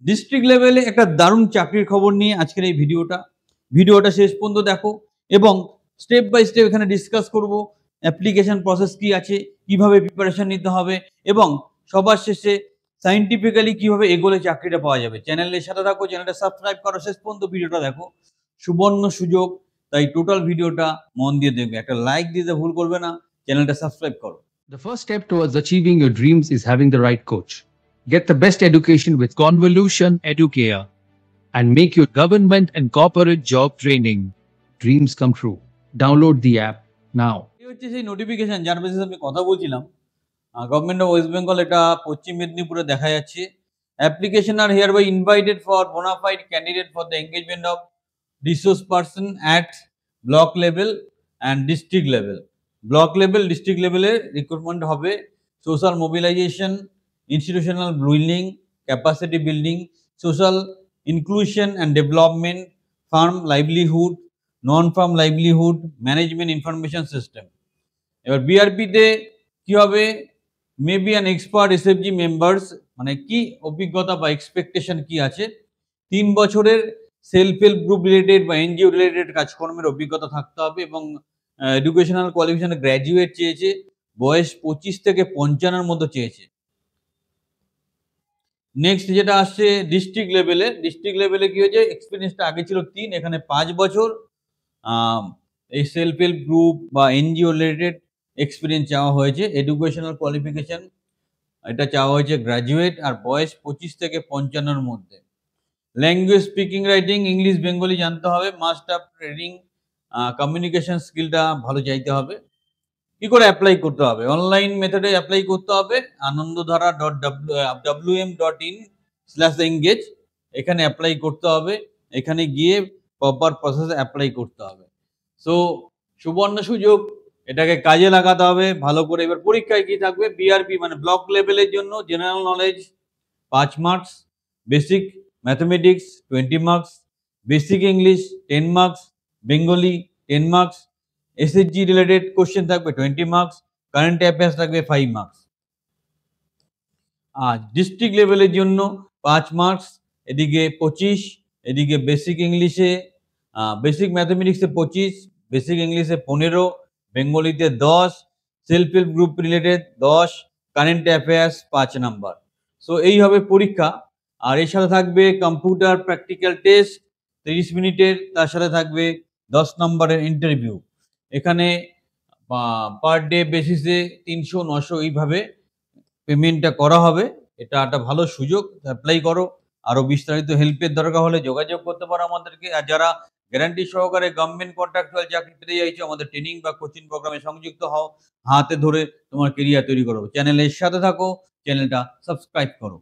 District লেভেলে একটা দারুণ চাকরির খবর নিয়ে আজকের এই ভিডিওটা শেষ পর্যন্ত দেখো এবং স্টেপ বাই স্টেপ এখানে ডিসকাস করব অ্যাপ্লিকেশন প্রসেস কি আছে, কিভাবে প্রিপারেশন নিতে হবে এবং সবার শেষে সায়েন্টিফিক্যালি কিভাবে এগোলে চাকরিটা পাওয়া যাবে। চ্যানেলের সাথে থাকো, চ্যানেলটা সাবস্ক্রাইব করো, শেষ পর্যন্ত ভিডিওটা দেখো, সুবর্ণ সুযোগ। তাই টোটাল ভিডিওটা মন দিয়ে দেখবে, একটা লাইক দিতে ভুল করবে না, চ্যানেলটা সাবস্ক্রাইব করো। The first step towards achieving your dreams is having the right coach. Get the best education with Convolution Educare and make your government and corporate job training dreams come true. Download the app now. এই হচ্ছে সেই notification যার basis আমি কথা বলছিলাম। Government of West Bengal, এটা পশ্চিম মেদিনীপুরে দেখা যাচ্ছে। Application are hereby invited for bonafide candidate for the engagement of resource person at block level and district level. Block level, district লেভেলে রিক্রুটমেন্ট হবে। Social mobilisation, institutional building, capacity building, social inclusion and development, farm livelihood, non farm livelihood, management information system. এবার বিআরপিতে কি হবে? Maybe an expert SFG members, মানে কি অভিজ্ঞতা বা এক্সপেকটেশন কি আছে? 3 বছরের সেলফ হেল্প গ্রুপ রিলেটেড বা এনজিও রিলেটেড কাজকর্মের অভিজ্ঞতা থাকতে হবে এবং এডুকেশনাল কোয়ালিফিকেশনে গ্র্যাজুয়েট চেয়েছে। বয়স 25 থেকে 55 মধ্যে চেয়েছে। নেক্সট যেটা আসছে ডিস্ট্রিক্ট লেভেলে কি হয়েছে? এক্সপিরিয়েন্সটা আগে ছিল 3, এখানে 5 বছর। এই সেলফ হেল্প গ্রুপ বা এনজিও রিলেটেড এক্সপিরিয়েন্স চাওয়া হয়েছে। এডুকেশনাল কোয়ালিফিকেশন এটা চাওয়া হয়েছে গ্র্যাজুয়েট, আর বয়স 25 থেকে 55 মধ্যে। Language speaking, writing, English Bengali জানতে হবে। মাস্ট হ্যাভ রিডিং কমিউনিকেশন স্কিলটা ভালো চাইতে হবে। কি করে অ্যাপ্লাই করতে হবে? অনলাইন মেথডে অ্যাপ্লাই করতে হবে। anandodhara.wm.in/engage এখানে অ্যাপ্লাই করতে হবে। এখানে গিয়ে প্রপার প্রসেসে অ্যাপ্লাই করতে হবে। সো সুবর্ণ সুযোগ, এটাকে কাজে লাগাতে হবে ভালো করে। এবার পরীক্ষায় কি থাকবে? বিআরপি মানে ব্লক লেভেলের জন্য general knowledge 5 marks, basic mathematics 20 marks, basic English 10 marks, Bengali 10 marks, SSG related question থাকবে 20 মার্কস, কারেন্ট অ্যাফেয়ার্স থাকবে 5 মার্কস। আর ডিস্ট্রিক্ট লেভেলের জন্য 5 মার্কস, এদিকে 25, এদিকে বেসিক ইংলিশে বেসিক ম্যাথমেটিক্সে 25, বেসিক ইংলিশে 15, বেঙ্গলিতে 10, self help group related 10, current affairs 5 number. So এই হবে পরীক্ষা। আর এর সাথে থাকবে কম্পিউটার প্র্যাকটিক্যাল টেস্ট 30 মিনিটের, তার সাথে থাকবে 10 নম্বরের ইন্টারভিউ। এখানে পার ডে বেসিসে 300, 900 এইভাবে পেমেন্টটা করা হবে। এটা একটা ভালো সুযোগ, অ্যাপ্লাই করো। আরও বিস্তারিত হেল্পের দরকার হলে যোগাযোগ করতে পারো আমাদেরকে। আর যারা গ্যারান্টি সহকারে গভর্নমেন্ট কন্ট্রাকচুয়াল চাকরি পেতে চাইছো, আমাদের ট্রেনিং বা কোচিং প্রোগ্রামে সংযুক্ত হও। হাতে ধরে তোমার কেরিয়ার তৈরি করো। চ্যানেলের সাথে থাকো, চ্যানেলটা সাবস্ক্রাইব করো।